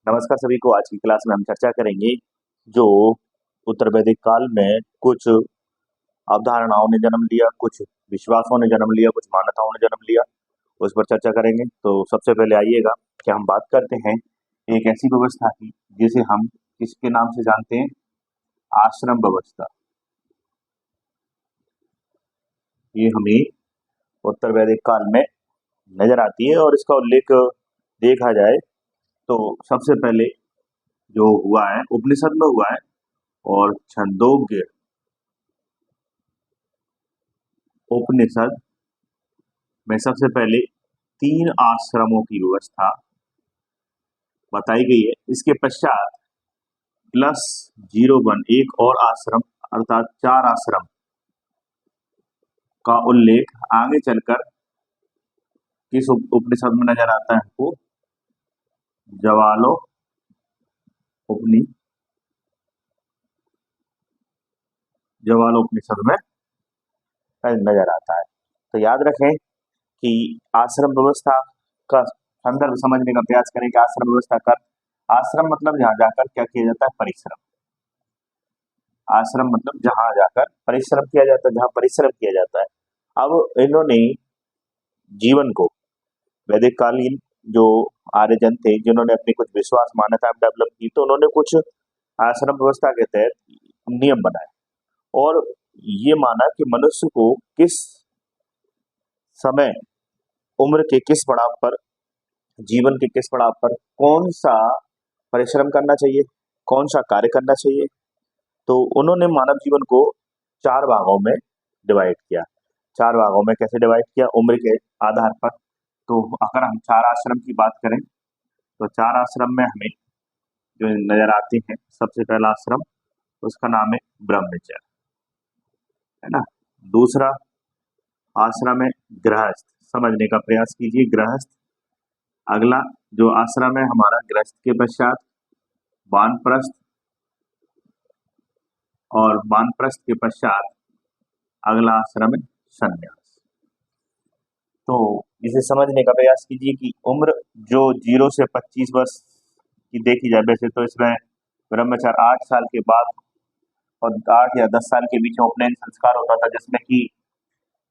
नमस्कार सभी को। आज की क्लास में हम चर्चा करेंगे जो उत्तर वैदिक काल में कुछ अवधारणाओं ने जन्म लिया, कुछ विश्वासों ने जन्म लिया, कुछ मान्यताओं ने जन्म लिया, उस पर चर्चा करेंगे। तो सबसे पहले आइएगा कि हम बात करते हैं एक ऐसी व्यवस्था की जिसे हम किसके नाम से जानते हैं, आश्रम व्यवस्था। ये हमें उत्तर वैदिक काल में नजर आती है और इसका उल्लेख देखा जाए तो सबसे पहले जो हुआ है उपनिषद में हुआ है और छंदोग्य उपनिषद में सबसे पहले 3 आश्रमों की व्यवस्था बताई गई है। इसके पश्चात +01 एक और आश्रम अर्थात 4 आश्रम का उल्लेख आगे चलकर किस उपनिषद में नजर आता है हमको, जवालोपनिषद में नजर आता है। तो याद रखें कि आश्रम व्यवस्था का संदर्भ समझने का प्रयास करें कि आश्रम व्यवस्था का आश्रम मतलब जहां जाकर क्या किया जाता है, परिश्रम। आश्रम मतलब जहां जाकर परिश्रम किया जाता है, जहां परिश्रम किया जाता है। अब इन्होंने जीवन को, वैदिक कालीन जो आर्यजन थे जिन्होंने अपनी कुछ विश्वास मान्यता डेवलप की, तो उन्होंने कुछ आश्रम व्यवस्था के तहत नियम बनाए और ये माना कि मनुष्य को किस समय, उम्र के किस पड़ाव पर, जीवन के किस पड़ाव पर कौन सा परिश्रम करना चाहिए, कौन सा कार्य करना चाहिए। तो उन्होंने मानव जीवन को 4 भागों में डिवाइड किया। 4 भागों में कैसे डिवाइड किया, उम्र के आधार पर। तो अगर हम 4 आश्रम की बात करें तो 4 आश्रम में हमें जो नजर आते हैं, सबसे पहला आश्रम उसका नाम है ब्रह्मचर्य, है ना। दूसरा आश्रम है गृहस्थ, समझने का प्रयास कीजिए, गृहस्थ। अगला जो आश्रम है हमारा गृहस्थ के पश्चात वानप्रस्थ, और वानप्रस्थ के पश्चात अगला आश्रम है संन्यास। तो इसे समझने का प्रयास कीजिए कि उम्र जो 0 से 25 वर्ष की देखी जाए, वैसे तो इसमें ब्रह्मचर्य 8 साल के बाद और 8 या 10 साल के बीच में उपनयन संस्कार होता था, जिसमें कि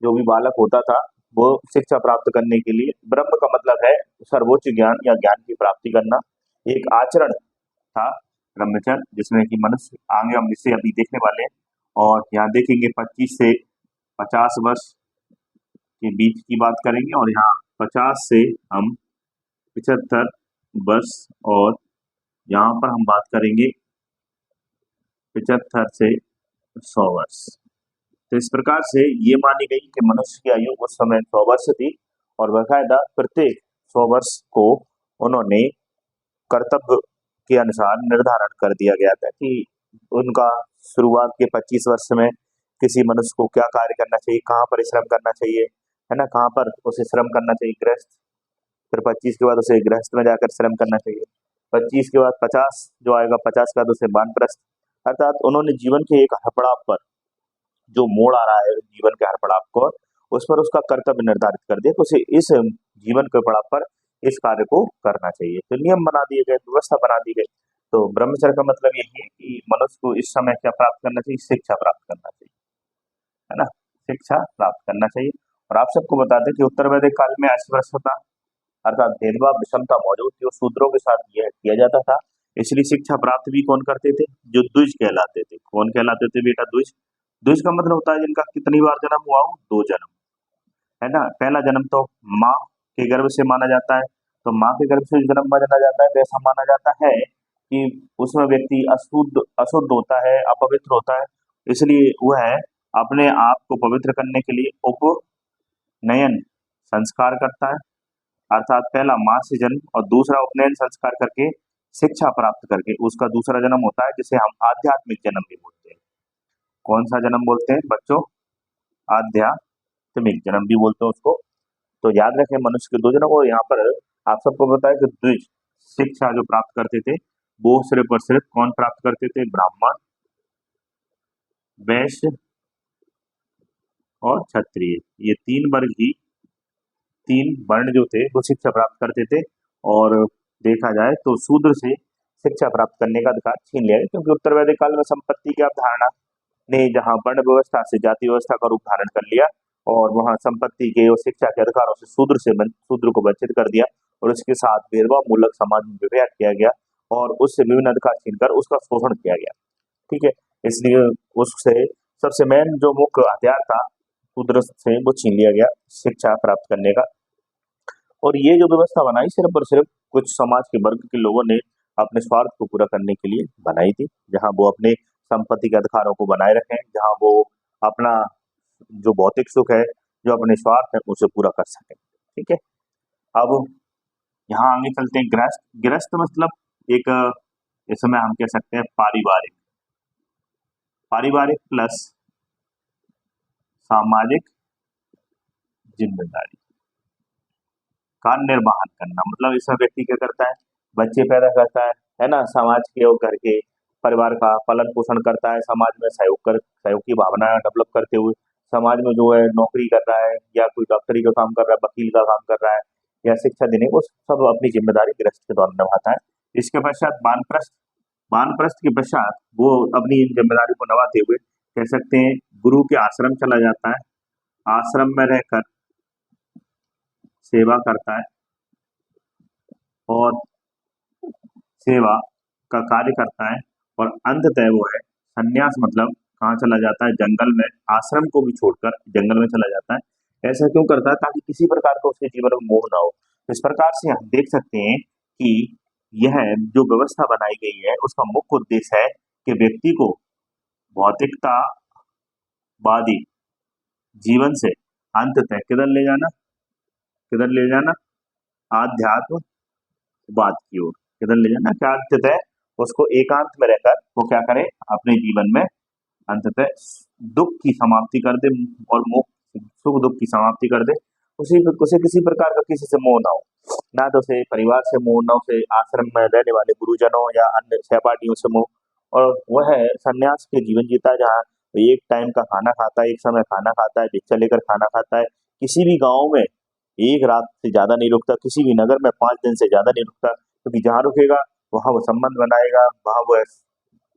जो भी बालक होता था वो शिक्षा प्राप्त करने के लिए, ब्रह्म का मतलब है सर्वोच्च ज्ञान या ज्ञान की प्राप्ति करना, एक आचरण था ब्रह्मचर्य, जिसमें कि मनुष्य, आगे हम इसे अभी देखने वाले हैं और यहाँ देखेंगे 25 से 50 वर्ष के बीच की बात करेंगे और यहाँ 50 से हम 75 वर्ष और यहाँ पर हम बात करेंगे 75 से 100 वर्ष। तो इस प्रकार से ये मानी गई कि मनुष्य की आयु उस समय 100 वर्ष थी और बाकायदा प्रत्येक 100 वर्ष को उन्होंने कर्तव्य के अनुसार निर्धारण कर दिया गया था कि उनका शुरुआत के 25 वर्ष में किसी मनुष्य को क्या कार्य करना चाहिए, कहाँ परिश्रम करना चाहिए, है ना, कहाँ पर उसे श्रम करना चाहिए, गृहस्थ। फिर 25 के बाद उसे गृहस्थ में जाकर श्रम करना चाहिए। 25 के बाद 50 जो आएगा, 50 के बाद उसे वानप्रस्थ। अर्थात उन्होंने जीवन के एक हर पड़ाव पर, जो मोड़ आ रहा है जीवन के हर पड़ाव को, उस पर उसका कर्तव्य निर्धारित कर दिया कि उसे इस जीवन के पड़ाव पर इस कार्य को करना चाहिए। तो नियम बना दिए गए, व्यवस्था बना दी गई। तो ब्रह्मचर्य का मतलब यही है कि मनुष्य को इस समय क्या प्राप्त करना चाहिए, शिक्षा प्राप्त करना चाहिए, है ना, शिक्षा प्राप्त करना चाहिए। और आप सबको बता दें कि उत्तर वैदिक काल में अस्पृश्यता अर्थात भेदभाव, विषमता मौजूद थी और शूद्रों के साथ यह किया जाता था। इसलिए शिक्षा प्राप्त भी कौन करते थे, जो द्विज कहलाते थे। कौन कहलाते थे बेटा, द्विज। द्विज का मतलब होता है जिनका कितनी बार जन्म हुआ हो, 2 जन्म, है ना। पहला जन्म तो माँ के गर्भ से माना जाता है, तो माँ के गर्भ से जन्म माना जाता है तो ऐसा माना जाता है कि उसमें व्यक्ति अशुद्ध होता है, अपवित्र होता है, इसलिए वह अपने आप को पवित्र करने के लिए उपनयन संस्कार करता है। अर्थात पहला माँ से जन्म और दूसरा उपनयन संस्कार करके, शिक्षा प्राप्त करके उसका दूसरा जन्म होता है, जिसे हम आध्यात्मिक जन्म भी बोलते हैं। कौन सा जन्म बोलते हैं बच्चों, आध्यात्मिक जन्म भी बोलते हैं उसको। तो याद रखें मनुष्य के 2 जन्म। और यहाँ पर आप सबको बताया कि द्विज शिक्षा जो प्राप्त करते थे वो सिर्फ और सिर्फ कौन प्राप्त करते थे, ब्राह्मण, वैश्य और क्षत्रिय। ये 3 वर्ग ही, 3 वर्ण जो थे वो शिक्षा प्राप्त करते थे। और देखा जाए तो शूद्र से शिक्षा प्राप्त करने का अधिकार छीन लिया गया, क्योंकि उत्तर वैदिक काल में संपत्ति की अवधारणा ने जहां वर्ण व्यवस्था से जाति व्यवस्था का रूप धारण कर लिया और वहां संपत्ति के और शिक्षा के अधिकारों से शूद्र को वंचित कर दिया और उसके साथ भेदभाव मूलक समाज में व्यवहार किया गया और उससे विभिन्न अधिकार छीनकर उसका शोषण किया गया। ठीक है, इसलिए उससे सबसे मेन जो मुख्य हथियार था शूद्र से वो छीन लिया गया शिक्षा प्राप्त करने का। और ये जो व्यवस्था बनाई सिर्फ और सिर्फ कुछ समाज के वर्ग के लोगों ने अपने स्वार्थ को पूरा करने के लिए बनाई थी, जहां वो अपने संपत्ति के अधिकारों को बनाए रखें, जहां वो अपना जो भौतिक सुख है, जो अपने स्वार्थ है, उसे पूरा कर सकें। ठीक है, अब यहाँ आगे चलते हैं। गृहस्थ गृहस्थ मतलब एक इसमें हम कह सकते हैं पारिवारिक पारिवारिक प्लस सामाजिक जिम्मेदारी का निर्वहन करना। मतलब इसमें व्यक्ति क्या करता है, बच्चे पैदा करता है ना, समाज के और घर के परिवार का पालन पोषण करता है, समाज में सहयोग की भावना डेवलप करते हुए समाज में जो है नौकरी कर रहा है या कोई डॉक्टरी का काम कर रहा है, वकील का काम कर रहा है या शिक्षा देने को, सब अपनी जिम्मेदारी गृहस्थ के द्वारा निभाता है। इसके पश्चात वानप्रस्थ के पश्चात वो अपनी इन जिम्मेदारी को निभाते हुए कह सकते हैं गुरु के आश्रम चला जाता है, आश्रम में रहकर सेवा करता है और सेवा का कार्य करता है और अंततः वो है संन्यास, मतलब कहाँ चला जाता है, जंगल में, आश्रम को भी छोड़कर जंगल में चला जाता है। ऐसा क्यों करता है? ताकि किसी प्रकार का उसके जीवन में मोह ना हो। इस प्रकार से हम देख सकते हैं कि यह जो व्यवस्था बनाई गई है उसका मुख्य उद्देश्य है कि व्यक्ति को भौतिकतावादी जीवन से अंततः किधर ले जाना, आध्यात्मवाद की ओर किधर ले जाना, क्या अंततः उसको एकांत में रहकर वो क्या करे, अपने जीवन में अंततः दुख की समाप्ति कर दे और सुख दुख की समाप्ति कर दे। उसे किसी प्रकार का किसी से मोह ना हो, ना तो उसे परिवार से मोह, ना उसे आश्रम में रहने वाले गुरुजनों या अन्य सहपाठियों से मोह, और वह संन्यास के जीवन जीता है जहाँ एक टाइम का खाना खाता है, एक समय खाना खाता है, भिक्षा लेकर खाना खाता है, किसी भी गाँव में एक रात से ज्यादा नहीं रुकता, किसी भी नगर में 5 दिन से ज्यादा नहीं रुकता, क्योंकि जहाँ रुकेगा वहां वो संबंध बनाएगा, वहां वो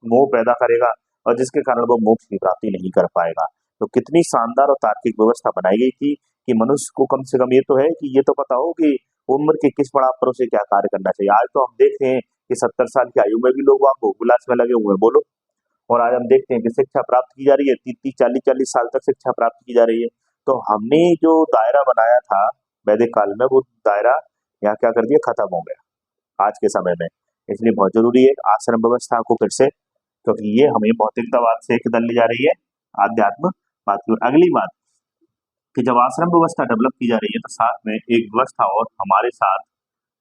मोह पैदा करेगा और जिसके कारण वो मोक्ष की प्राप्ति नहीं कर पाएगा। तो कितनी शानदार और तार्किक व्यवस्था बनाई गई थी कि मनुष्य को कम से कम ये तो है कि ये तो पता हो कि उम्र के किस पड़ाव पर उसे क्या कार्य करना चाहिए। आज तो हम देखते हैं कि 70 साल की आयु में भी लोग वहां भोग विलास में लगे हुए हैं, बोलो। और आज हम देखते हैं कि शिक्षा प्राप्त की जा रही है, 30 40 साल तक शिक्षा प्राप्त की जा रही है। तो हमने जो दायरा बनाया था वैदिक काल में, वो दायरा यहाँ क्या कर दिया, खत्म हो गया आज के समय में। इसलिए बहुत जरूरी है आश्रम व्यवस्था को फिर से, क्योंकि ये हमें भौतिकतावाद से किधर ले जा रही है, आध्यात्मवाद की ओर। अगली बात कि जब आश्रम व्यवस्था डेवलप की जा रही है तो साथ में एक व्यवस्था और हमारे साथ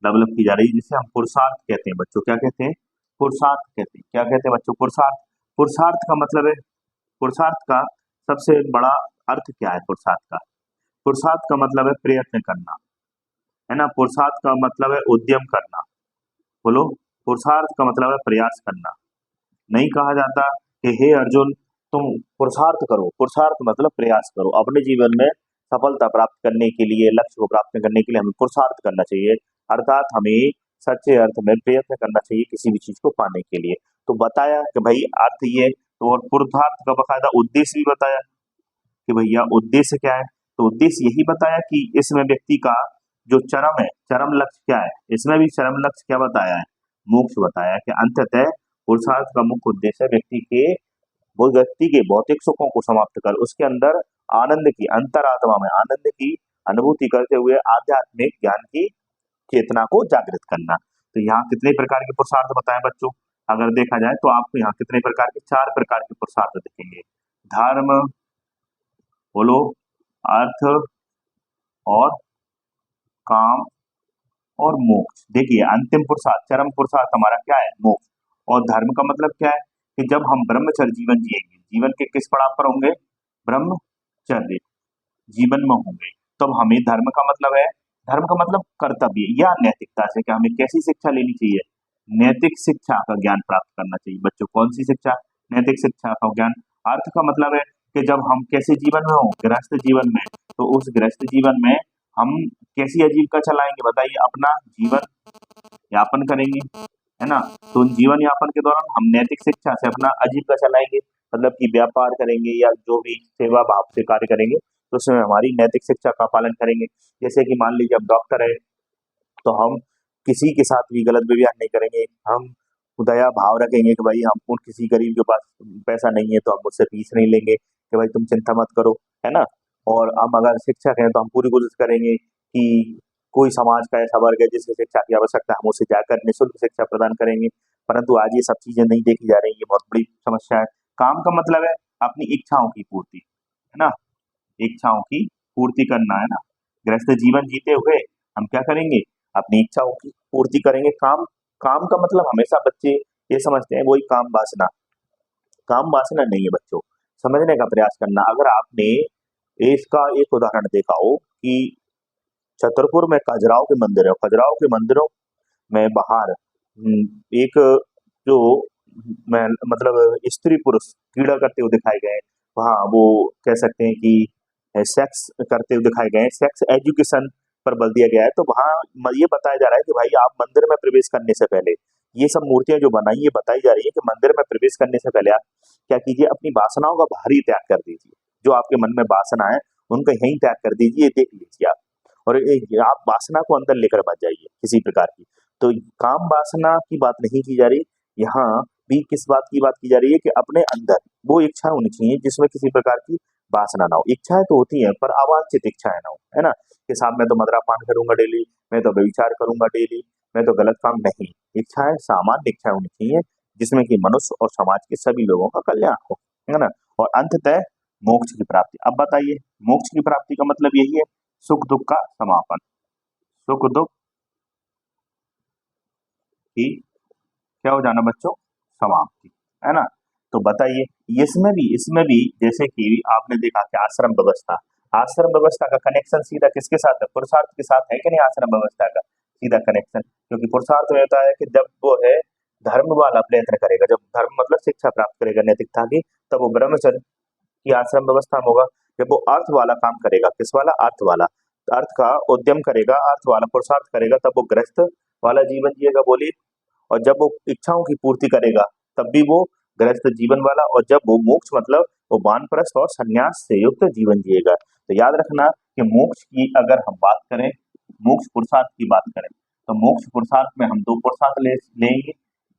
डेवलप की जा रही है जिसे हम पुरुषार्थ कहते हैं बच्चों। क्या कहते हैं? पुरुषार्थ कहते हैं। क्या कहते हैं बच्चों? पुरुषार्थ। पुरुषार्थ का मतलब है, पुरुषार्थ का सबसे बड़ा अर्थ क्या है? पुरुषार्थ का मतलब है प्रयत्न करना, है ना। पुरुषार्थ का मतलब है उद्यम करना, बोलो। पुरुषार्थ का मतलब है प्रयास करना। नहीं कहा जाता कि हे अर्जुन तुम पुरुषार्थ करो, पुरुषार्थ मतलब प्रयास करो। अपने जीवन में सफलता प्राप्त करने के लिए, लक्ष्य को प्राप्त करने के लिए हमें पुरुषार्थ करना चाहिए, अर्थात हमें सच्चे अर्थ में प्रयत्न करना चाहिए किसी भी चीज को पाने के लिए। तो बताया कि भाई अर्थ ये, तो और पुरुषार्थ का बकायदा उद्देश्य भी बताया कि भैया उद्देश्य क्या है। तो उद्देश्य यही बताया कि इसमें व्यक्ति का जो चरम है, चरम लक्ष्य क्या है, इसमें भी चरम लक्ष्य क्या बताया है, मोक्ष बताया कि अंततः पुरुषार्थ का मुख्य उद्देश्य व्यक्ति के भौतिक सुखों को समाप्त कर उसके अंदर आनंद की, अंतरात्मा में आनंद की अनुभूति करते हुए आध्यात्मिक ज्ञान की चेतना को जागृत करना। तो यहाँ कितने प्रकार के पुरुषार्थ बताए बच्चों? अगर देखा जाए तो आपको यहाँ कितने प्रकार के, 4 प्रकार के पुरुषार्थ दिखेंगे। धर्म, बोलो, अर्थ और काम और मोक्ष। देखिए अंतिम पुरुषार्थ, चरम पुरुषार्थ हमारा क्या है, मोक्ष। और धर्म का मतलब क्या है कि जब हम ब्रह्मचर्य जीवन जिएंगे, जीवन के किस पड़ाव पर होंगे, ब्रह्मचर्य जीवन में होंगे, तब हमें धर्म का मतलब है, धर्म का मतलब कर्तव्य या नैतिकता से कि हमें कैसी शिक्षा लेनी चाहिए, नैतिक शिक्षा का ज्ञान प्राप्त करना चाहिए बच्चों। कौन सी शिक्षा? नैतिक शिक्षा का ज्ञान। अर्थ का मतलब है कि जब हम कैसे जीवन में हो, गृहस्थ जीवन में, तो उस गृहस्थ जीवन में हम कैसी आजीविका चलाएंगे, बताइए, अपना जीवन यापन करेंगे, है ना। तो जीवन यापन के दौरान हम नैतिक शिक्षा से अपना आजीविका चलाएंगे, मतलब कि व्यापार करेंगे या जो भी सेवा भाव से कार्य करेंगे, तो उसमें हमारी नैतिक शिक्षा का पालन करेंगे। जैसे कि मान लीजिए अब डॉक्टर है, तो हम किसी के साथ भी गलत व्यवहार नहीं करेंगे। हम दया भाव रखेंगे कि भाई हम उन किसी गरीब के पास पैसा नहीं है तो हम उससे फीस नहीं लेंगे कि भाई तुम चिंता मत करो, है ना। और हम अगर शिक्षक हैं तो हम पूरी कोशिश करेंगे कि कोई समाज का ऐसा वर्ग है जिसे शिक्षा की आवश्यकता है, हम उसे जाकर निःशुल्क शिक्षा प्रदान करेंगे। परंतु आज ये सब चीजें नहीं देखी जा रही, ये बहुत बड़ी समस्या है। काम का मतलब है अपनी इच्छाओं की पूर्ति, है ना, इच्छाओं की पूर्ति करना, है ना। गृहस्थ जीवन जीते हुए हम क्या करेंगे, अपनी इच्छाओं की पूर्ति करेंगे। काम काम का मतलब हमेशा बच्चे ये समझते हैं वही काम वासना, काम वासना नहीं है बच्चों, समझने का प्रयास करना। अगर आपने इसका एक उदाहरण देखा हो कि छतरपुर में खजुराहो के मंदिर है, खजुराहो के मंदिरों में बाहर एक जो मैं मतलब स्त्री पुरुष क्रीड़ा करते हुए दिखाए गए हैं, वहाँ वो कह सकते हैं कि सेक्स करते हुए दिखाए गए हैं, सेक्स एजुकेशन पर बल दिया गया है। तो वहाँ ये बताया जा रहा है कि भाई आप मंदिर में प्रवेश करने से पहले ये सब मूर्तियां जो बनाई, ये बताई जा रही है कि मंदिर में प्रवेश करने से पहले आप क्या कीजिए, अपनी वासनाओं का बाहरी त्याग कर दीजिए। जो आपके मन में वासना है उनको यहीं त्याग कर दीजिए, देख लीजिए आप। और आप वासना को अंदर लेकर मत जाइए किसी प्रकार की। तो काम वासना की बात नहीं की जा रही, यहाँ भी किस बात की बात की जा रही है कि अपने अंदर वो इच्छा होनी चाहिए जिसमें किसी प्रकार की वासना ना हो। इच्छाएं तो होती हैं पर अवांछित इच्छाएं ना हो, है ना, कि साहब मैं तो मदरापान करूंगा डेली, मैं तो व्यभिचार करूंगा डेली, मैं तो गलत काम नहीं। इच्छाएं सामान्य इच्छाएं होनी चाहिए जिसमें कि मनुष्य और समाज के सभी लोगों का कल्याण हो, है ना। और अंततः मोक्ष की प्राप्ति। अब बताइए मोक्ष की प्राप्ति का मतलब यही है, सुख दुख का समापन, सुख दुख की क्या हो जाना बच्चों, समाप्ति, है ना। तो बताइए इसमें भी जैसे कि आपने देखा कि आश्रम व्यवस्था का कनेक्शन सीधा किसके साथ है, पुरुषार्थ के साथ है कि नहीं, आश्रम व्यवस्था का सीधा कनेक्शन। क्योंकि पुरुषार्थ में होता है कि जब वो है धर्म वाला प्रयत्न करेगा, जब धर्म मतलब शिक्षा प्राप्त करेगा नैतिकता की, तब वो ब्रह्मचर्य की आश्रम व्यवस्था में होगा। जब वो अर्थ वाला काम करेगा, किस वाला, अर्थ वाला, अर्थ का उद्यम करेगा, अर्थ वाला पुरुषार्थ करेगा, तब वो गृहस्थ वाला जीवन जिएगा, बोलिए। और जब वो इच्छाओं की पूर्ति करेगा तब भी वो गृहस्थ जीवन वाला, और जब वो मोक्ष मतलब वो वानप्रस्थ और संन्यास से युक्त जीवन जिएगा। तो याद रखना कि मोक्ष की अगर हम बात करें, मोक्ष पुरुषार्थ की बात करें, तो मोक्ष पुरुषार्थ में हम दो पुरुषार्थ लेंगे,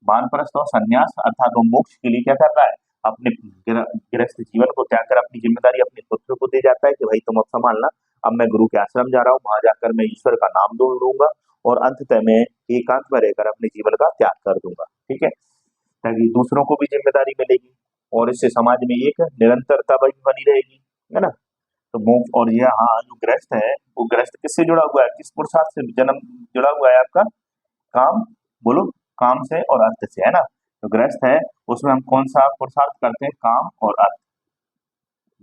वानप्रस्थ और संन्यास। अर्थात वो मोक्ष के लिए क्या कर रहा है, अपने गृहस्थ जीवन को त्याग कर अपनी जिम्मेदारी अपने पुत्र को दे जाता है कि भाई तुम अब संभालना, अब मैं गुरु के आश्रम जा रहा हूँ, वहां जाकर मैं ईश्वर का नाम लूंगा और अंततः मैं एकांत में रहकर अपने जीवन का त्याग कर दूंगा, ठीक है, ताकि दूसरों को भी जिम्मेदारी मिलेगी और इससे समाज में एक निरंतरता बनी रहेगी, है ना। तो मोक्ष, और यह हाँ जो गृहस्थ है वो गृहस्थ किससे जुड़ा हुआ है, किस पुरुषार्थ से जन्म जुड़ा हुआ है आपका, काम, बोलो, काम से और अर्थ से, है ना। तो गृहस्थ है उसमें हम कौन सा पुरुषार्थ करते हैं, काम और अर्थ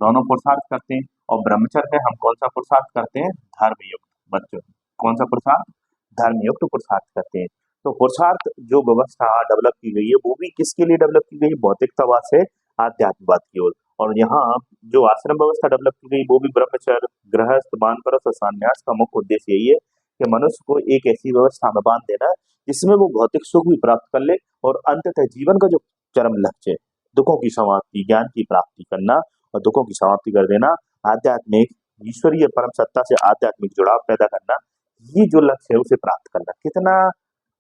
दोनों पुरुषार्थ करते हैं। और ब्रह्मचर्य में हम कौन सा पुरुषार्थ करते हैं, धर्मयुक्त, बच्चों कौन सा पुरुषार्थ, धर्मयुक्त पुरुषार्थ करते हैं। तो पुरुषार्थ जो व्यवस्था डेवलप की गई है वो भी किसके लिए डेवलप की गई, भौतिकतावाद से आध्यात्मिकवाद की ओर। और यहाँ जो आश्रम व्यवस्था डेवलप की गई वो भी ब्रह्मचर्य, गृहस्थ, वानप्रस्थ और संन्यास का मुख्य उद्देश्य यही है कि मनुष्य को एक ऐसी व्यवस्था में बांध देना जिसमें वो भौतिक सुख भी प्राप्त कर ले और अंततः जीवन का जो चरम लक्ष्य है, दुखों की समाप्ति, ज्ञान की प्राप्ति करना और दुखों की समाप्ति कर देना, आध्यात्मिक ईश्वरीय परम सत्ता से आध्यात्मिक जुड़ाव पैदा करना, ये जो लक्ष्य है उसे प्राप्त करना। कितना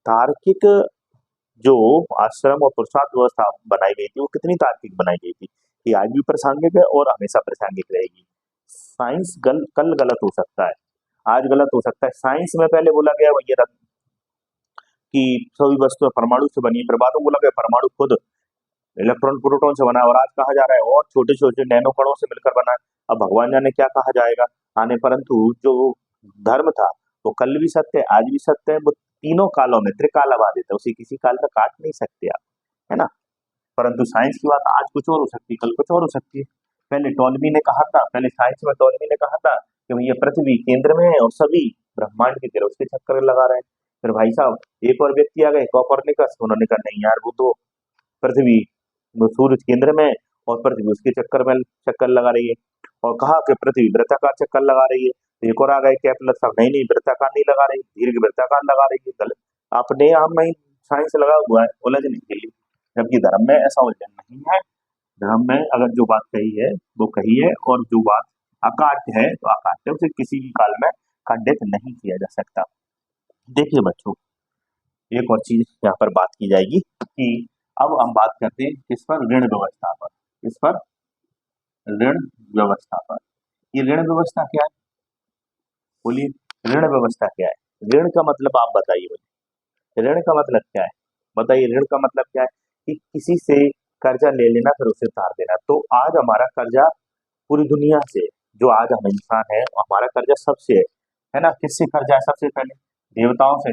तार्किक जो आश्रम और पुरुषार्थ व्यवस्था बनाई गई थी वो कितनी तार्किक बनाई गई थी, ये आज भी प्रासंगिक है और हमेशा प्रासंगिक रहेगी। साइंस कल गलत हो सकता है, आज गलत हो सकता है। साइंस में पहले बोला गया ये कि सभी वस्तुएं परमाणु से बनी है, फिर बाद में बोला गया परमाणु खुद इलेक्ट्रॉन प्रोटॉन से बना है, और आज कहा जा रहा है और छोटे छोटे नैनो कणों से मिलकर बना है। अब भगवान जाने क्या कहा जाएगा आने, परंतु जो धर्म था वो कल भी सत्य है, आज भी सत्य है, वो तीनों कालों में त्रिकालवादित है, उसे किसी काल में काट नहीं सकते आप, है ना। परंतु साइंस की बात आज कुछ और हो सकती है, कल कुछ और हो सकती है। पहले टॉलमी ने कहा था, पहले साइंस में टॉलमी ने कहा था कि भैया पृथ्वी केंद्र में है और सभी ब्रह्मांड की तरह उसके चक्कर लगा रहे हैं। फिर भाई साहब एक और व्यक्ति आ गए कॉपरनिकस, उन्होंने कहा नहीं यार वो तो पृथ्वी, वो सूर्य केंद्र में है और पृथ्वी उसके चक्कर लगा रही है, और कहा कि पृथ्वी वृत्ताकार चक्कर लगा रही है। तो एक और आ गए केपलर साहब, नहीं नहीं वृत्ताकार नहीं लगा रही, दीर्घ वृत्ताकार लगा रही है। गलत, अपने आप में ही साइंस लगा हुआ है उलझने के लिए, जबकि धर्म में ऐसा उलझन नहीं है। धर्म में अगर जो बात कही है वो कही है, और जो बात अकाट्य है तो अकाट्य है, उसे किसी भी काल में खंडित नहीं किया जा सकता। देखिए बच्चों, एक और चीज यहाँ पर बात की जाएगी कि अब हम बात करते हैं किस पर, ऋण व्यवस्था पर। किस पर? ऋण व्यवस्था पर। ये ऋण व्यवस्था क्या है? बोलिए, ऋण व्यवस्था क्या है? ऋण का मतलब आप बताइए मुझे, ऋण का मतलब क्या है? बताइए, ऋण का मतलब क्या है? कि किसी से कर्जा ले लेना फिर उसे उतार देना। तो आज हमारा कर्जा पूरी दुनिया से, जो आज हम इंसान है, हमारा कर्जा सबसे है ना, किससे कर्जा है? सबसे पहले देवताओं से।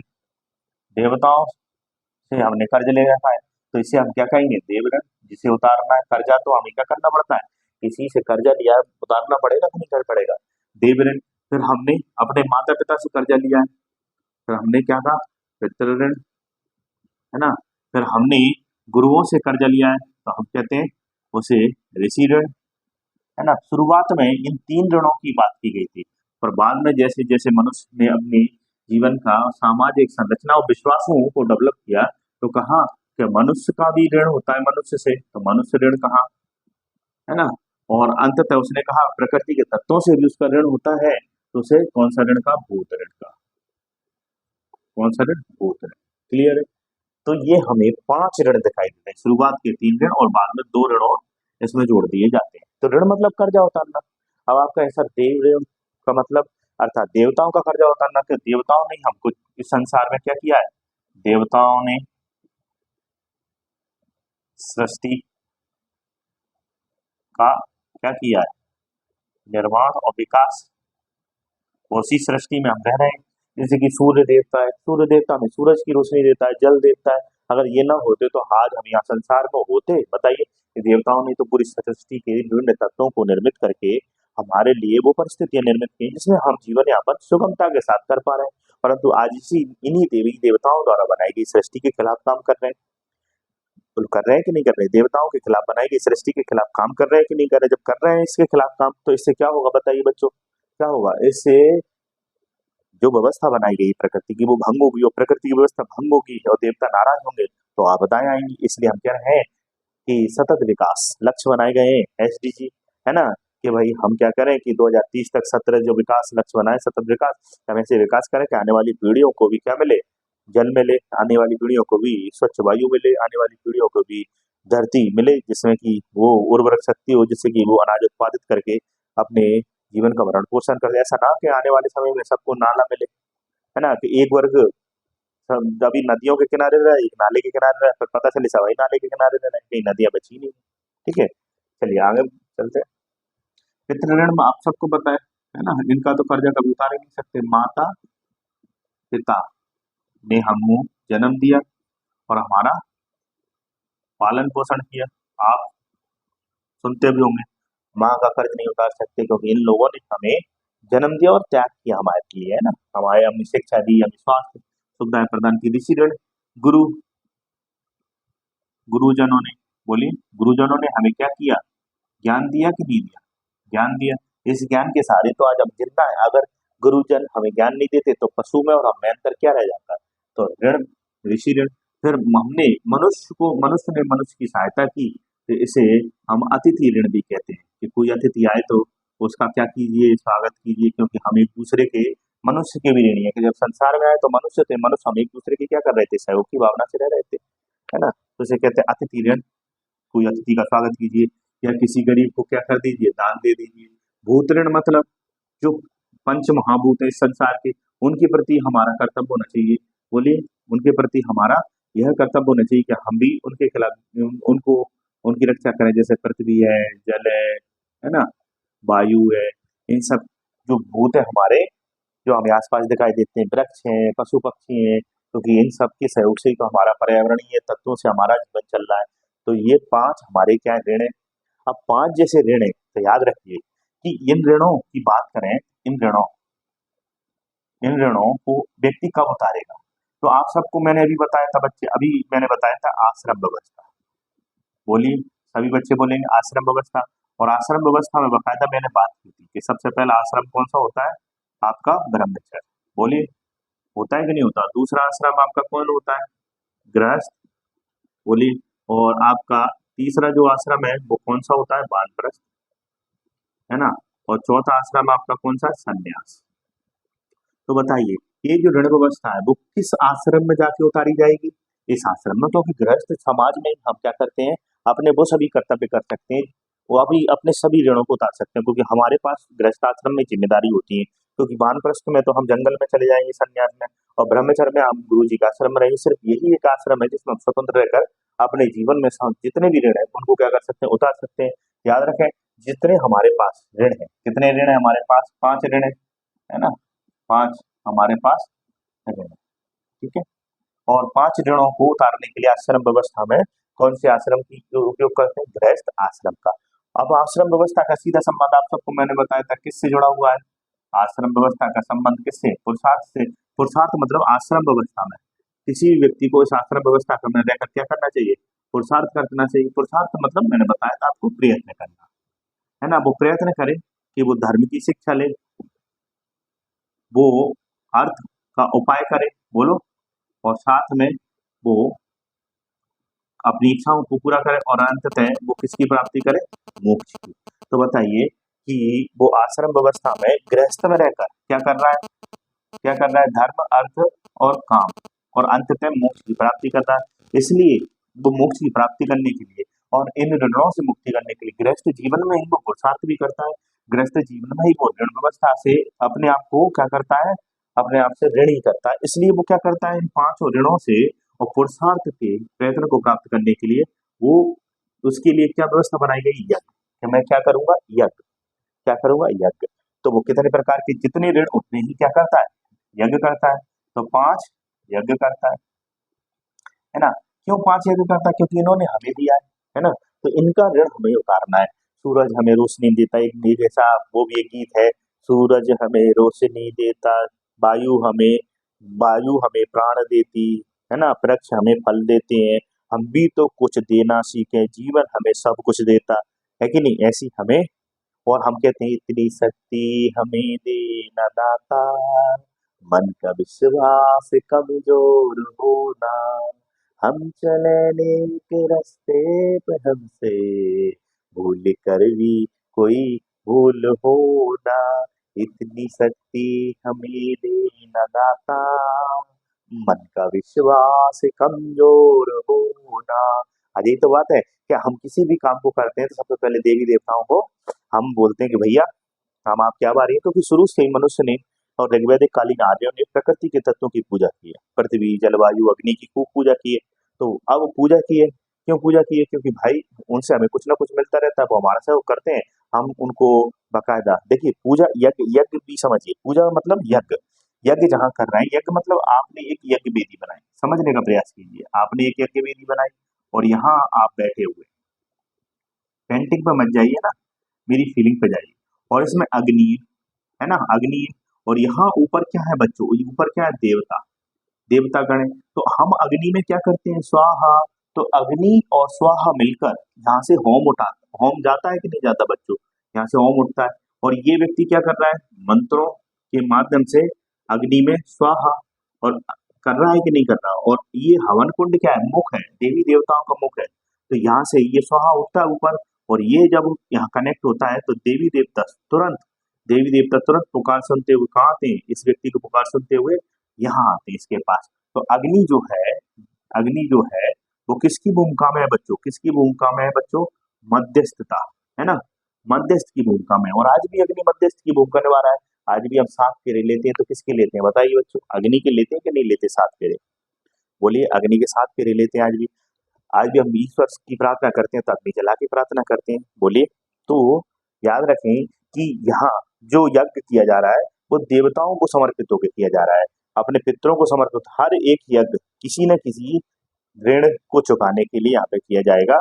देवताओं से हमने कर्ज ले रखा है, तो इसे हम क्या कहेंगे? देव ऋण। जिसे उतारना है कर्जा तो हमें क्या करना पड़ता है? किसी से कर्जा लिया है, उतारना पड़ेगा कि नहीं कर पड़ेगा? देव ऋण। फिर हमने अपने माता पिता से कर्जा लिया है, फिर हमने क्या कहा? पितृ ऋण, है ना। फिर हमने गुरुओं से कर्जा लिया है, तो हम कहते हैं उसे ऋषि ऋण, है ना। शुरुआत में इन 3 ऋणों की बात की गई थी, पर बाद में जैसे जैसे मनुष्य ने अपने जीवन का सामाजिक संरचना और विश्वासों को डेवलप किया, तो कहा कि मनुष्य का भी ऋण होता है मनुष्य से, तो मनुष्य ऋण कहा, है ना। और अंततः उसने कहा प्रकृति के तत्वों से भी उसका ऋण होता है, तो उसे कौन सा ऋण का? भूत ऋण का। कौन सा ऋण? भूत ऋण। क्लियर है? तो ये हमें 5 ऋण दिखाई देते हैं, शुरुआत के 3 ऋण और बाद में 2 ऋण और इसमें जोड़ दिए जाते हैं। तो ऋण मतलब कर्जा उतारना। अब आपका ऐसा, देव ऋण का मतलब अर्थात देवताओं का कर्जा उतारना, कि देवताओं ने हमको इस संसार में क्या किया है? देवताओं ने सृष्टि का क्या किया है? निर्माण और विकास। उसी सृष्टि में हम रह रहे हैं। जैसे कि सूर्य देवता है, सूर्य देवता हमें सूरज की रोशनी देता है, जल देता है। अगर ये ना होते तो आज हम यहाँ संसार में होते? बताइए। कि देवताओं ने तो पूरी सृष्टि के विभिन्न तत्वों को निर्मित करके हमारे लिए वो परिस्थितियां निर्मित की जिसमें हम जीवन यापन सुगमता के साथ कर पा रहे हैं। परंतु आज इसी इन्हीं देवी देवताओं द्वारा बनाई गई सृष्टि के खिलाफ काम कर रहे हैं। तो कर रहे हैं कि नहीं कर रहे? देवताओं के खिलाफ बनाई गई सृष्टि के खिलाफ काम कर रहे हैं कि नहीं कर रहे? जब कर रहे हैं इसके खिलाफ काम, तो इससे क्या होगा? बताइए बच्चों, क्या होगा? इससे जो व्यवस्था बनाई गई प्रकृति की वो भंग होगी, और प्रकृति की व्यवस्था भंग होगी और देवता नाराज होंगे तो आपदाएं आएंगी। इसलिए हम कह रहे हैं कि सतत विकास लक्ष्य बनाए गए हैं, एसडीजी, है ना। कि भाई हम क्या करें कि 2030 तक 17 जो विकास लक्ष्य बनाए, सतत विकास, हम ऐसे विकास करें कि आने वाली पीढ़ियों को भी क्या मिले? जल मिले, आने वाली पीढ़ियों को भी स्वच्छ वायु मिले, आने वाली पीढ़ियों को भी धरती मिले जिसमें कि वो उर्वरक शक्ति हो, जिससे कि वो अनाज उत्पादित करके अपने जीवन का भरण पोषण करे। ऐसा ना कि आने वाले समय में सबको नाला मिले, है ना, कि एक वर्ग सब अभी नदियों के किनारे रहे, एक नाले के किनारे रहे, फिर पता चले सभी नाले के किनारे रह रहे हैं, कहीं नदियां बची नहीं। ठीक है, चलिए आगे चलते हैं। पितृ ऋण में आप सबको पता है ना, इनका तो कर्जा कभी उतार ही नहीं सकते। माता पिता ने हमको जन्म दिया और हमारा पालन पोषण किया। आप सुनते भी होंगे, माँ का कर्ज नहीं उतार सकते क्योंकि इन लोगों ने हमें जन्म दिया और त्याग किया हमारे लिए, है ना। हमारे हमें शिक्षा दी, हमें स्वास्थ्य सुविधाएं प्रदान की। ऋषि ऋण, गुरु गुरुजनों ने, बोलिए, गुरुजनों ने हमें क्या किया? ज्ञान दिया कि नहीं दिया? ज्ञान दिया। इस ज्ञान के सहारे तो आज हम जिंदा है। अगर गुरुजन हमें ज्ञान नहीं देते तो पशु में और हम में अंतर क्या रह जाता? तो ऋण, ऋषि ऋण। फिर हमने मनुष्य ने मनुष्य की सहायता की, तो इसे हम अतिथि ऋण भी कहते हैं। कि कोई अतिथि आए तो उसका क्या कीजिए? स्वागत कीजिए, क्योंकि हम एक दूसरे के, मनुष्य के भी ऋणी है। कि जब संसार में आए तो मनुष्य थे, मनुष्य हम एक दूसरे के क्या कर रहे थे? सहयोग की भावना से रह रहे थे, है ना। तो इसे कहते हैं अतिथि ऋण। कोई अतिथि का स्वागत कीजिए, या किसी गरीब को क्या कर दीजिए? दान दे दीजिए। भूत ऋण मतलब जो पंच महाभूत है इस संसार के, उनके प्रति हमारा कर्तव्य होना चाहिए। बोलिए, उनके प्रति हमारा यह कर्तव्य होना चाहिए कि हम भी उनके खिलाफ उनको उनकी रक्षा करें। जैसे पृथ्वी है, जल है ना, वायु है, इन सब जो भूत है हमारे, जो हमें आसपास दिखाई देते हैं, वृक्ष हैं, पशु पक्षी हैं, क्योंकि इन सब के सहयोग से ही तो हमारा पर्यावरणीय तत्वों से हमारा जीवन चल रहा है। तो ये 5 हमारे क्या ऋण है? अब 5 जैसे ऋण है, तो याद रखिए कि इन ऋणों की बात करें, इन ऋणों को व्यक्ति कब उतारेगा? तो आप सबको मैंने अभी बताया था बच्चे, अभी मैंने बताया था आश्रम व्यवस्था। बोलिए, सभी बच्चे बोलेंगे आश्रम व्यवस्था। और आश्रम व्यवस्था में बकायदा मैंने बात की थी कि सबसे पहला आश्रम कौन सा होता है? आपका ब्रह्मचर्य। बोलिए, होता है कि नहीं होता? दूसरा आश्रम आपका कौन होता है? गृहस्थ। बोलिए, और आपका तीसरा जो आश्रम है वो कौन सा होता है? वानप्रस्थ, है ना। और चौथा आश्रम आपका कौन सा? सन्यास। तो बताइए, ये जो ऋण व्यवस्था है वो किस आश्रम में जाके उतारी जाएगी? इस आश्रम में। क्योंकि गृहस्थ समाज में हम क्या करते हैं, अपने वो सभी कर्तव्य कर सकते हैं, वो अभी अपने सभी ऋणों को उतार सकते हैं, क्योंकि हमारे पास गृहस्थ आश्रम में जिम्मेदारी होती है। क्योंकि वानप्रस्थ में तो हम जंगल में चले जाएंगे संन्यास में, और ब्रह्मचर्य में हम गुरु जी का आश्रम में रहेंगे। सिर्फ यही एक आश्रम है जिसमें हम स्वतंत्र रहकर अपने जीवन में जितने भी ऋण है उनको क्या कर सकते हैं? उतार सकते हैं। याद रखें, जितने हमारे पास ऋण है, कितने ऋण है हमारे पास? 5 ऋण है ना। 5 हमारे पास ऋण है, ठीक है। और 5 ऋणों को उतारने के लिए आश्रम व्यवस्था में कौन से आश्रम की उपयोग करते हैं? गृहस्थ आश्रम का। अब आश्रम व्यवस्था का सीधा संबंध आप सबको मैंने बताया था किससे जुड़ा हुआ है? आश्रम व्यवस्था का संबंध किससे? पुरुषार्थ से। पुरुषार्थ मतलब आश्रम व्यवस्था में किसी भी व्यक्ति को इस आश्रम व्यवस्था में रहकर क्या करना चाहिए? पुरुषार्थ करना चाहिए। पुरुषार्थ मतलब मैंने बताया था आपको, प्रयत्न करना, है ना। वो प्रयत्न करे कि वो धर्म की शिक्षा ले, वो अर्थ का उपाय करे, बोलो, और साथ में वो अपनी इच्छाओं को पूरा करे, और अंततः वो किसकी प्राप्ति करे? मोक्ष की। तो बताइए कि वो आश्रम व्यवस्था में गृहस्थ में रहकर क्या कर रहा है? क्या कर रहा है? धर्म, अर्थ और काम, और अंततः मोक्ष की प्राप्ति कर रहा है। इसलिए वो मोक्ष की प्राप्ति करने के लिए और इन ऋणों से मुक्ति करने के लिए गृहस्थ जीवन में ही वो पुरुषार्थ भी करता है। गृहस्थ जीवन में ही वो ऋण व्यवस्था से अपने आप को क्या करता है? अपने आप से ऋणी करता है। इसलिए वो क्या करता है? इन 5 ऋणों से और पुरुषार्थ के प्रयत्न को प्राप्त करने के लिए वो, उसके लिए क्या व्यवस्था बनाई गई? यज्ञ। कि मैं क्या करूंगा? यज्ञ। क्या करूंगा? यज्ञ। तो वो कितने प्रकार के, जितने ऋण उतने ही क्या करता है? यज्ञ करता है। तो 5 यज्ञ करता है ना। क्यों 5 यज्ञ करता है? क्योंकि इन्होंने हमें दिया है ना। तो इनका ऋण हमें उतारना है। सूरज हमें रोशनी देता है, एक जैसा वो भी एक गीत है, सूरज हमें रोशनी देता, वायु हमें वायु हमें प्राण देती, है ना, वृक्ष हमें फल देते हैं, हम भी तो कुछ देना सीखे, जीवन हमें सब कुछ देता है कि नहीं? ऐसी हमें, और हम कहते हैं इतनी शक्ति हमें देना दाता, मन का विश्वास कमजोर होना, हम चले नेक रास्ते पे हमसे भूल कर भी कोई भूल होना, इतनी शक्ति हमें देना दाता, मन का विश्वास कमजोर होना। अरे यही तो बात है। क्या हम किसी भी काम को करते हैं तो सबसे पहले देवी देवताओं को हम बोलते हैं कि भैया हम आपके आभारी हैं, क्योंकि शुरू से ही मनुष्य ने और ऋग्वैदिक कालीन आर्यों ने प्रकृति के तत्वों की पूजा की है। पृथ्वी, जलवायु, अग्नि की खूब पूजा की है। तो अब पूजा की है, क्यों पूजा की है? क्योंकि भाई उनसे हमें कुछ ना कुछ मिलता रहता है, वो हमारा सहयोग करते हैं, हम उनको बाकायदा। देखिए पूजा, यज्ञ, यज्ञ भी समझिए, पूजा मतलब यज्ञ। यज्ञ जहाँ कर रहे हैं, यज्ञ मतलब आपने एक यज्ञ वेदी बनाई, समझने का प्रयास कीजिए। आपने एक यज्ञ वेदी बनाई और यहाँ आप बैठे हुए, पेंटिंग पे मत जाइए ना, मेरी फीलिंग पे जाइए। और इसमें अग्नि है ना, अग्नि, और यहाँ ऊपर क्या है बच्चों? ऊपर क्या है? देवता, देवता गण है। तो हम अग्नि में क्या करते हैं? स्वाहा। तो अग्नि और स्वाहा मिलकर यहाँ से होम उठा, होम जाता है कि नहीं जाता बच्चों? यहाँ से होम उठता है, और ये व्यक्ति क्या कर रहा है? मंत्रों के माध्यम से अग्नि में स्वाहा और कर रहा है कि नहीं कर रहा? और ये हवन कुंड क्या है? मुख है, देवी देवताओं का मुख है। तो यहाँ से ये स्वाहा उठता है ऊपर, और ये जब यहाँ कनेक्ट होता है तो देवी देवता तुरंत, देवी देवता तुरंत पुकार सुनते हुए कहाँ आते हैं? इस व्यक्ति को पुकार सुनते हुए यहाँ आते हैं इसके पास। तो अग्नि जो है, अग्नि जो है वो किसकी भूमिका में है बच्चों? किसकी भूमिका में है बच्चों? मध्यस्थता, है ना, मध्यस्थ की भूमिका में। और आज भी अग्नि मध्यस्थ की भूमिका निभा रहा है। आज भी हम 7 फेरे लेते हैं, तो किसके लेते हैं बताइए बच्चों? अग्नि के लेते हैं कि नहीं लेते 7 फेरे? बोलिए, अग्नि के 7 फेरे लेते हैं आज भी। आज भी हम ईश्वर की प्रार्थना करते हैं तो अग्नि जला की प्रार्थना करते हैं, बोलिए। तो याद रखें कि यहाँ जो यज्ञ किया जा रहा है वो देवताओं को समर्पित होकर किया जा रहा है, अपने पितरों को समर्पित। हर एक यज्ञ किसी न किसी ऋण को चुकाने के लिए यहाँ पे किया जाएगा।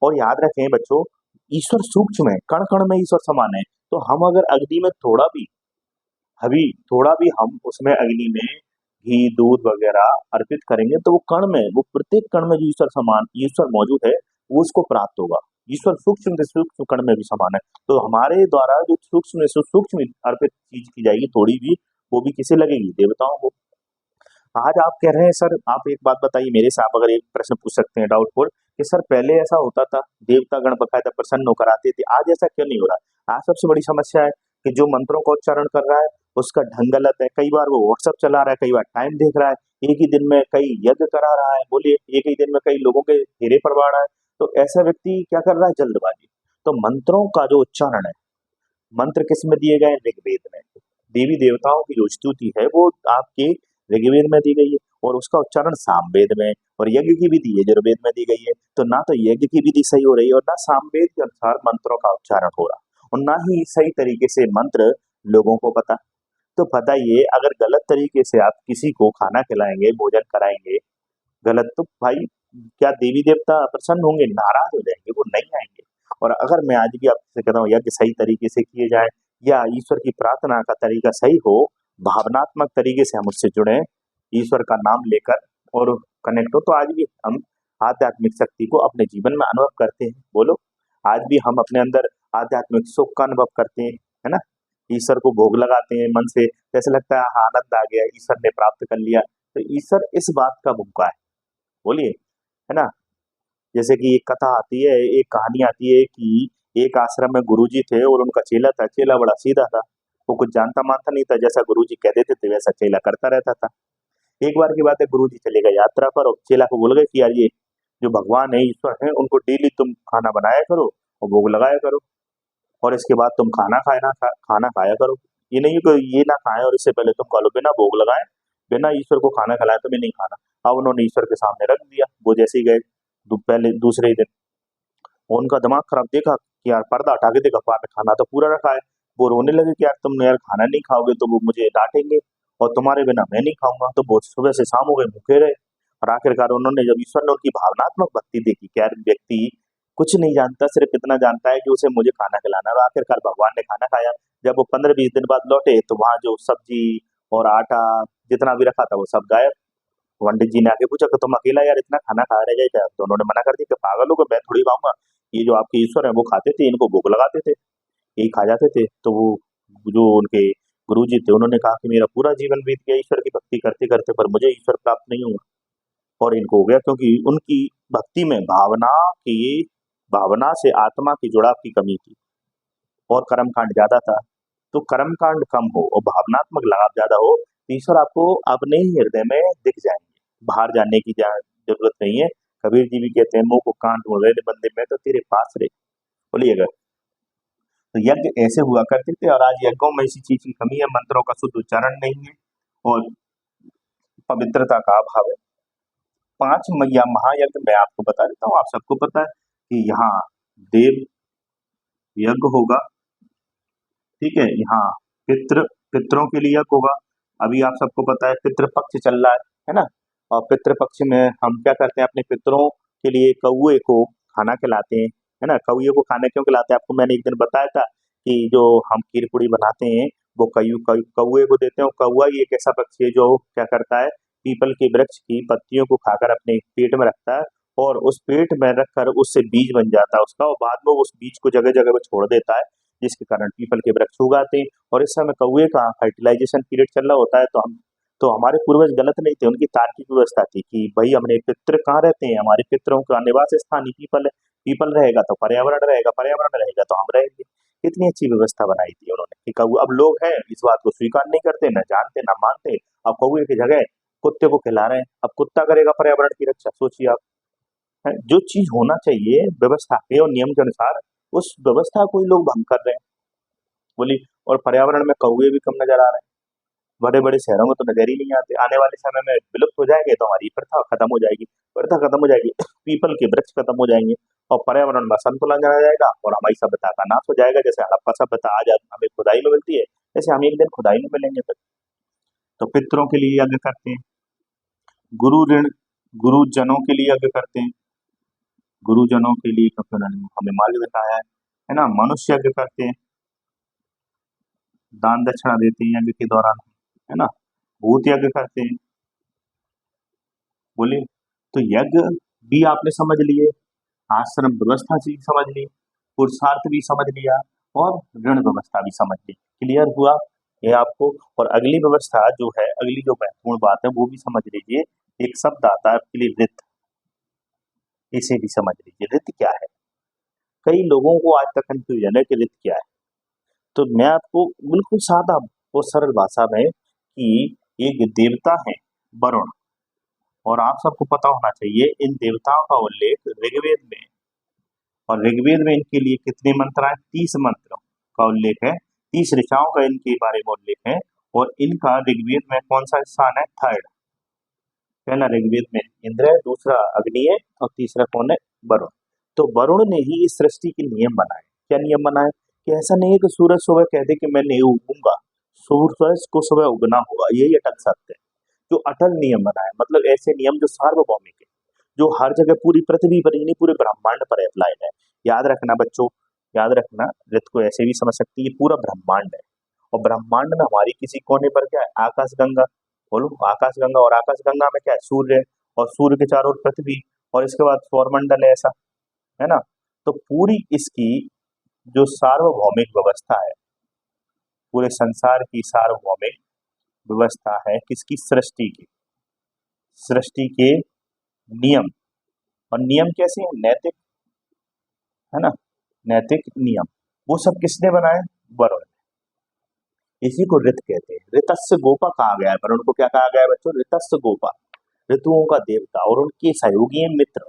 और याद रखें बच्चों, ईश्वर सूक्ष्म है, कण कण में ईश्वर समान है। तो हम अगर अग्नि में थोड़ा भी हम उसमें अग्नि में घी, दूध वगैरह अर्पित करेंगे तो वो कण में, वो प्रत्येक कण में जो ईश्वर मौजूद है वो उसको प्राप्त होगा। ईश्वर सूक्ष्म से सूक्ष्म कण में भी समान है। तो हमारे द्वारा जो सूक्ष्म से सूक्ष्म अर्पित चीज की जाएगी थोड़ी भी, वो भी किसे लगेगी? देवताओं को। आज आप कह रहे हैं सर, आप एक बात बताइए मेरे से, आप अगर एक प्रश्न पूछ सकते हैं डाउटफुल, कि सर पहले ऐसा होता था, देवता गण बकायदा प्रसन्न होकर आते थे, आज ऐसा क्यों नहीं हो रहा? आज सबसे बड़ी समस्या है कि जो मंत्रों का उच्चारण कर रहा है उसका ढंग गलत है। कई बार वो व्हाट्सएप चला रहा है, कई बार टाइम देख रहा है, एक ही दिन में कई यज्ञ करा रहा है, बोलिए एक ही दिन में कई लोगों के फेरे पड़वा रहा है। तो ऐसा व्यक्ति क्या कर रहा है? जल्दबाजी। तो मंत्रों का जो उच्चारण है, मंत्र किस में दिए गए हैं? ऋग्वेद में। देवी देवताओं की जो स्तुति है वो आपके ऋग्वेद में दी गई है, और उसका उच्चारण सामवेद में, और यज्ञ की विधि यजुर्वेद में दी गई है। तो ना तो यज्ञ की विधि सही हो रही है, और ना सामवेद के अनुसार मंत्रों का उच्चारण हो रहा, और ना ही सही तरीके से मंत्र लोगों को पता। तो बताइए, अगर गलत तरीके से आप किसी को खाना खिलाएंगे, भोजन कराएंगे गलत, तो भाई क्या देवी देवता प्रसन्न होंगे? नाराज हो जाएंगे, वो नहीं आएंगे। और अगर मैं आज भी आपसे कहता हूँ यज्ञ सही तरीके से किए जाए, या ईश्वर की प्रार्थना का तरीका सही हो, भावनात्मक तरीके से हम उससे जुड़े, ईश्वर का नाम लेकर और कनेक्ट हो, तो आज भी हम आध्यात्मिक शक्ति को अपने जीवन में अनुभव करते हैं। बोलो, आज भी हम अपने अंदर आध्यात्मिक सुख का अनुभव करते हैं, है ना? ईश्वर को भोग लगाते हैं मन से, जैसे लगता है हाँ, आनंद आ गया, ईश्वर ने प्राप्त कर लिया। तो ईश्वर इस बात का भूखा है, बोलिए, है ना? जैसे कि एक कथा आती है, एक कहानी आती है कि एक आश्रम में गुरुजी थे और उनका चेला था। चेला बड़ा सीधा था, वो कुछ जानता मानता नहीं था, जैसा गुरुजी कह देते थे वैसा चेला करता रहता था। एक बार की बात है, गुरुजी चले गए यात्रा पर और चेला को बोल गए कि यार, ये जो भगवान है, ईश्वर है, उनको डेली तुम खाना बनाया करो और भोग लगाया करो, और इसके बाद तुम खाना खाया करो। ये नहीं कि ये ना खाएं और इससे पहले तुम खा लो, बिना भोग लगाए, बिना ईश्वर को खाना खिलाए तुम्हें नहीं खाना। अब उन्होंने ईश्वर के सामने रख दिया। वो जैसे ही गए पहले दूसरे ही दिन, उनका दिमाग खराब, देखा कि यार पर्दा हटा के देखा, पास में खाना तो पूरा रखा है। वो रोने लगे कि यार तुम यार खाना नहीं खाओगे तो वो मुझे डांटेंगे, और तुम्हारे बिना मैं नहीं खाऊंगा। तो वो सुबह से शाम हो गए, भूखे रहे, और आखिरकार उन्होंने, जब ईश्वर ने उनकी भावनात्मक भक्ति देखी कि यार व्यक्ति कुछ नहीं जानता, सिर्फ इतना जानता है कि उसे मुझे खाना खिलाना है, आखिरकार भगवान ने खाना खाया। जब वो 15-20 दिन बाद लौटे तो वहां जो सब्जी और आटा जितना भी रखा था वो सब गायब। पंडित जी ने आके पूछा कि तुम अकेला यार इतना खाना खा रहे क्या? तो उन्होंने मना कर दिया कि पागल हो गए, मैं थोड़ी खाऊंगा, ये जो आपके ईश्वर है वो खाते थे, इनको भोग लगाते थे, यही खा जाते थे। तो वो जो उनके गुरुजी थे उन्होंने कहा कि मेरा पूरा जीवन बीत गया ईश्वर की भक्ति करते करते, पर मुझे ईश्वर प्राप्त नहीं हुआ। और इनको हो गया क्योंकि उनकी भक्ति में भावना से आत्मा की जुड़ाव की कमी थी, और कर्मकांड ज्यादा था। तो कर्मकांड कम हो और भावनात्मक लगाव ज्यादा हो, ईश्वर आपको अपने ही हृदय में दिख जाएंगे, बाहर जाने की जरूरत नहीं है। कबीर जी भी कहते हैं, मुंह को कान ढूंढ रहे बंदे में तो तेरे पास रहे। बोलिएगा। तो यज्ञ ऐसे हुआ करते थे, और आज यज्ञों में इसी चीज की कमी है, मंत्रों का शुद्ध उच्चारण नहीं है और पवित्रता का अभाव है। 5 मैया महायज्ञ मैं आपको बता देता हूँ, आप सबको पता है कि यहाँ देव यज्ञ होगा, ठीक है, यहाँ पितरों के लिए यज्ञ होगा। अभी आप सबको पता है पितृपक्ष चल रहा है ना? और पितृपक्ष में हम क्या करते हैं, अपने पितरों के लिए कौए को खाना खिलाते हैं, है ना? कौए को खाना क्यों खिलाते हैं? आपको मैंने एक दिन बताया था कि जो हम खीर पूड़ी बनाते हैं वो कौए को देते हैं। और कौआ ही एक ऐसा पक्षी है जो क्या करता है, पीपल के वृक्ष की पत्तियों को खाकर अपने पेट में रखता है, और उस पेट में रखकर उससे बीज बन जाता है उसका, और बाद में उस बीज को जगह जगह पे छोड़ देता है, जिसके कारण पीपल के वृक्ष उगाते हैं। और इस समय कौए का फर्टिलाइजेशन पीरियड चल रहा होता है। तो हमारे पूर्वज गलत नहीं थे, उनकी तार्किक व्यवस्था थी कि भाई हमने पितृ कहाँ रहते हैं, हमारे पितरों का निवास स्थान ही पीपल है, पीपल रहेगा तो पर्यावरण रहेगा, पर्यावरण रहेगा तो हम रहेंगे। इतनी अच्छी व्यवस्था बनाई थी उन्होंने कि कौआ, अब लोग हैं इस बात को स्वीकार नहीं करते, न जानते न मानते। अब कौए की जगह कुत्ते को खिला रहे हैं, अब कुत्ता करेगा पर्यावरण की रक्षा, सोचिए आप। है जो चीज होना चाहिए व्यवस्था के और नियम के अनुसार, उस व्यवस्था को ही लोग भंग कर रहे हैं। बोली, और पर्यावरण में कौए भी कम नजर आ रहे हैं, बड़े बड़े शहरों में तो नजर ही नहीं आते। आने वाले समय में विलुप्त हो जाएंगे तो हमारी प्रथा खत्म हो जाएगी, प्रथा खत्म हो जाएगी, पीपल के वृक्ष खत्म हो जाएंगे, और पर्यावरण में संतुलन आ जाएगा, और हमारी सभ्यता का नाश हो जाएगा। जैसे हड़प्पा सभ्यता आज हमें खुदाई में मिलती है, जैसे हम एक दिन खुदाई में मिलेंगे फिर। तो पितरों के लिए यज्ञ करते हैं, गुरु ऋण गुरुजनों के लिए यज्ञ करते हैं, गुरुजनों के लिए क्योंकि उन्होंने हमें मार्ग दिखाया है ना? मनुष्य यज्ञ करते हैं, दान दक्षिणा देते हैं यज्ञ के दौरान, है ना? भूत यज्ञ करते हैं। बोलिए, तो यज्ञ भी आपने समझ लिए, आश्रम व्यवस्था भी समझ ली, पुरुषार्थ भी समझ लिया, और ऋण व्यवस्था भी समझ ली। क्लियर हुआ? ये आपको। और अगली व्यवस्था जो है, अगली जो महत्वपूर्ण बात है वो भी समझ लीजिए। एक शब्द आता है आपके लिए रित, इसे भी समझ लीजिए। रित क्या है? कई लोगों को आज तक कंफ्यूजन है कि रित क्या है। तो मैं आपको बिल्कुल सादा और सरल भाषा में कि एक देवता है वरुण, और आप सबको पता होना चाहिए इन देवताओं का उल्लेख ऋग्वेद में है। और ऋग्वेद में इनके लिए कितने मंत्र हैं? 30 मंत्रों का उल्लेख है। 30 ऋचाओं का इनके बारे में उल्लेख है। और इनका ऋग्वेद में कौन सा स्थान है? थर्ड। पहला ऋग्वेद में इंद्र है, दूसरा अग्नि है, और तीसरा कौन है? वरुण। तो वरुण ने ही इस सृष्टि के नियम बनाए। क्या नियम बनाए? कि ऐसा नहीं है कि सूरज सुबह कह दे कि मैं नहीं उगूंगा, सूरज को सुबह उगना होगा, यही अटल सत्य है। जो अटल नियम बनाए, मतलब ऐसे नियम जो सार्वभौमिक है, जो हर जगह पूरी पृथ्वी पर ही नहीं पूरे ब्रह्मांड पर अप्लाइड है। याद रखना बच्चों, याद रखना, रित को ऐसे भी समझ सकती है पूरा ब्रह्मांड है। और ब्रह्मांड में हमारी किसी कोने पर क्या है? आकाशगंगा। बोलो, आकाशगंगा। और आकाशगंगा में क्या है? सूर्य है। और सूर्य के चारों ओर पृथ्वी। और इसके बाद सौरमंडल है, ऐसा है ना। तो पूरी इसकी जो सार्वभौमिक व्यवस्था है, पूरे संसार की सार्वभौमिक व्यवस्था है किसकी? सृष्टि की। सृष्टि के नियम। और नियम कैसे हैं? नैतिक, है ना, नैतिक नियम। वो सब किसने बनाए? वरुण। इसी को ऋत कहते हैं। ऋतस्य गोपा कहा गया है। वरुण को क्या कहा गया है बच्चों? ऋतस्य गोपा, ऋतुओं का देवता। और उनके सहयोगी हैं मित्र,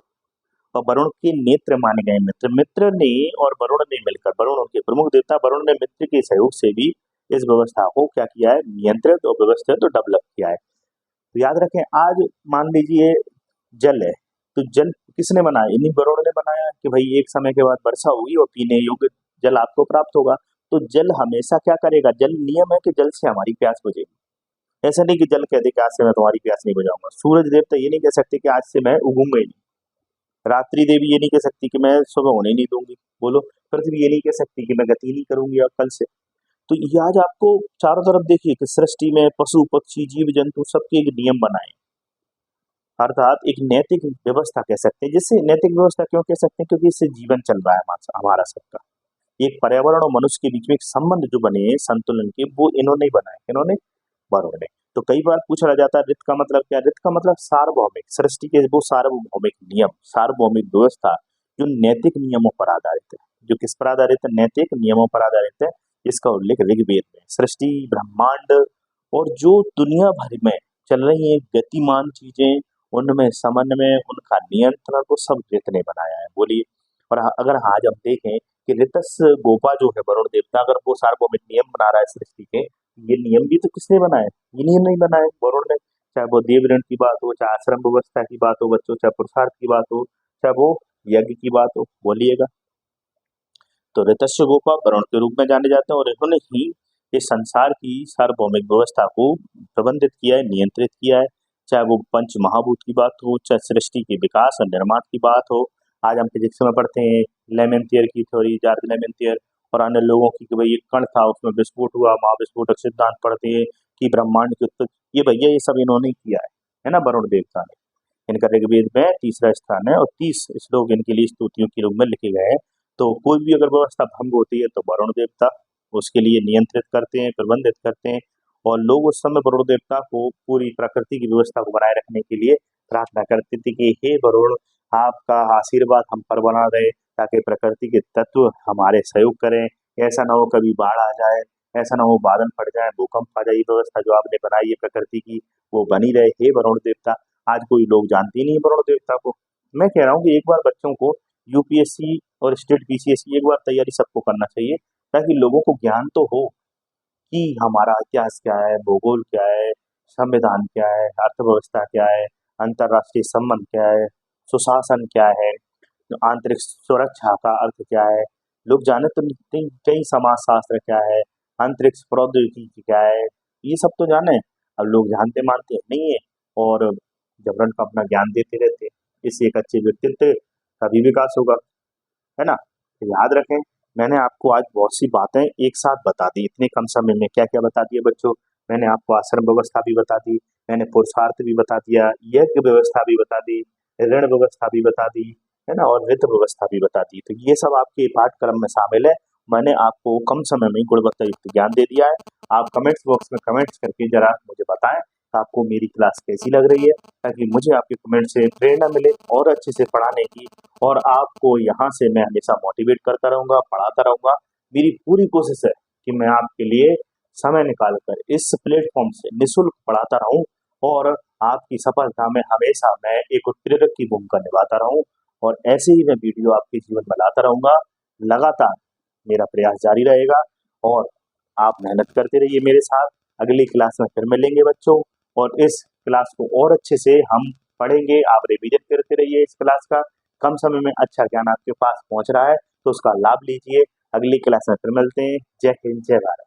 और वरुण के नेत्र माने गए मित्र। मित्र ने और वरुण ने मिलकर, वरुण उनके प्रमुख देवता, वरुण ने मित्र के सहयोग से भी इस व्यवस्था को क्या किया है? नियंत्रित और व्यवस्थित और डेवलप किया है। तो याद रखें, आज मान लीजिए जल है, तो जल किसने बनाया? इन्हीं वरुण ने बनाया कि भाई एक समय के बाद वर्षा होगी और पीने योग्य जल आपको प्राप्त होगा। तो जल हमेशा क्या करेगा? जल नियम है कि जल से हमारी प्यास बुझेगी। ऐसा नहीं कि जल कह दे कि आज से मैं तुम्हारी प्यास नहीं बुझाऊंगा। सूरज देवता ये नहीं कह सकते कि आज से मैं उगूंगा ही नहीं। रात्रि देवी ये नहीं कह सकती कि मैं सुबह होने नहीं दूंगी। बोलो, पृथ्वी ये नहीं कह सकती कि मैं गति नहीं करूंगी अब कल से। तो ये आज आपको चारों तरफ देखिए कि सृष्टि में पशु पक्षी जीव जंतु सबके एक नियम बनाए, अर्थात एक नैतिक व्यवस्था कह सकते हैं। जिससे नैतिक व्यवस्था क्यों कह सकते हैं? क्योंकि इससे जीवन चल रहा है हमारा सबका। एक पर्यावरण और मनुष्य के बीच में एक संबंध जो बने हैं संतुलन के, वो इन्होंने ही बनाए। इन्होंने, वरुण ने। तो कई बार पूछा जाता है रित का मतलब क्या? रित का मतलब सार्वभौमिक, सृष्टि के वो सार्वभौमिक नियम, सार्वभौमिक व्यवस्था जो नैतिक नियमों पर आधारित है। जो किस पर आधारित है? नैतिक नियमों पर आधारित है। इसका उल्लेख ऋग्वेद में। सृष्टि, ब्रह्मांड और जो दुनिया भर में चल रही है गतिमान चीजें, उनमें समन्वय, उनका नियंत्रण, वो सब रित ने बनाया है। बोलिए। और अगर आज हम देखें कि ऋतस गोपा जो है वरुण देवता, अगर वो सार्वभौमिक नियम बना रहा है सृष्टि के, ये नियम भी तो किसने बनाए? ये नियम नहीं बनाए, वरुण ने। चाहे वो देव ऋण की बात हो, चाहे आश्रम व्यवस्था की बात हो बच्चों, चाहे पुरुषार्थ की बात हो, चाहे वो यज्ञ की बात हो। बोलिएगा। तो ऋतस्य गोपा वरुण के रूप में जाने जाते हैं, और इन्होंने ही इस संसार की सार्वभौमिक व्यवस्था को प्रबंधित किया है, नियंत्रित किया है। चाहे वो पंच महाभूत की बात हो, चाहे सृष्टि के विकास और निर्माण की बात हो। आज हम फिजिक्स में पढ़ते हैं लेमेंथियर की थ्योरी, जॉर्ज लेमेंथियर, और अन्य लोगों की कि भाई एक कण था उसमें विस्फोट हुआ, महाविस्फोटक सिद्धांत पढ़ते हैं कि ब्रह्मांड की उत्पत्ति। ये भैया ये सब इन्होंने ही किया है ना, वरुण देवता ने। इनका ऋग्वेद में तीसरा स्थान है, और 30 श्लोक इनके लिए स्तुतियों के रूप में लिखे गए हैं। तो कोई भी अगर व्यवस्था भंग होती है तो वरुण देवता उसके लिए नियंत्रित करते हैं, प्रबंधित करते हैं। और लोग उस समय वरुण देवता को पूरी प्रकृति की व्यवस्था को बनाए रखने के लिए प्रार्थना करते थे कि हे वरुण, आपका आशीर्वाद हम पर बना रहे, ताकि प्रकृति के तत्व हमारे सहयोग करें। ऐसा ना हो कभी बाढ़ आ जाए, ऐसा ना हो बादल फट जाए, भूकंप आ जाए। ये व्यवस्था जो आपने बनाई है प्रकृति की, वो बनी रहे, हे वरुण देवता। आज कोई लोग जानते ही नहीं वरुण देवता को। मैं कह रहा हूँ कि एक बार बच्चों को यूपीएससी और स्टेट पीसीएससी एक बार तैयारी सबको करना चाहिए, ताकि लोगों को ज्ञान तो हो कि हमारा इतिहास क्या है, भूगोल क्या है, संविधान क्या है, अर्थव्यवस्था क्या है, अंतरराष्ट्रीय संबंध क्या है, सुशासन क्या है, आंतरिक सुरक्षा का अर्थ क्या है। लोग जाने तो नहीं, कई समाजशास्त्र क्या है, अंतरिक्ष प्रौद्योगिकी क्या है, ये सब तो जाने। अब लोग जानते मानते नहीं है, और जबरन का अपना ज्ञान देते रहते हैं। इससे एक अच्छे व्यक्तित्व का भी विकास होगा, है ना। तो याद रखें, मैंने आपको आज बहुत सी बातें एक साथ बता दी इतने कम समय में। क्या क्या बता दिया बच्चों? मैंने आपको आश्रम व्यवस्था भी बता दी, मैंने पुरुषार्थ भी बता दिया, यज्ञ व्यवस्था भी बता दी, ऋण व्यवस्था भी बता दी, है ना, और वित्त व्यवस्था भी बता दी। तो ये सब आपके पाठ्यक्रम में शामिल है, मैंने आपको कम समय में गुणवत्तायुक्त ज्ञान दे दिया है। आप कमेंट्स बॉक्स में कमेंट्स करके जरा मुझे बताएं कि आपको मेरी क्लास कैसी लग रही है, ताकि मुझे आपके कमेंट से प्रेरणा मिले और अच्छे से पढ़ाने की, और आपको यहाँ से मैं हमेशा मोटिवेट करता रहूँगा, पढ़ाता रहूँगा। मेरी पूरी कोशिश है कि मैं आपके लिए समय निकाल कर इस प्लेटफॉर्म से निःशुल्क पढ़ाता रहूँ और आपकी सफलता में हमेशा मैं एक उत्प्रेरक की भूमिका निभाता रहूँ, और ऐसे ही मैं वीडियो आपके जीवन में लाता रहूँगा। लगातार मेरा प्रयास जारी रहेगा और आप मेहनत करते रहिए मेरे साथ। अगली क्लास में फिर मिलेंगे बच्चों, और इस क्लास को और अच्छे से हम पढ़ेंगे। आप रिवीजन करते रहिए इस क्लास का। कम समय में अच्छा ज्ञान आपके पास पहुंच रहा है, तो उसका लाभ लीजिए। अगली क्लास में फिर मिलते हैं। जय हिंद, जय भारत।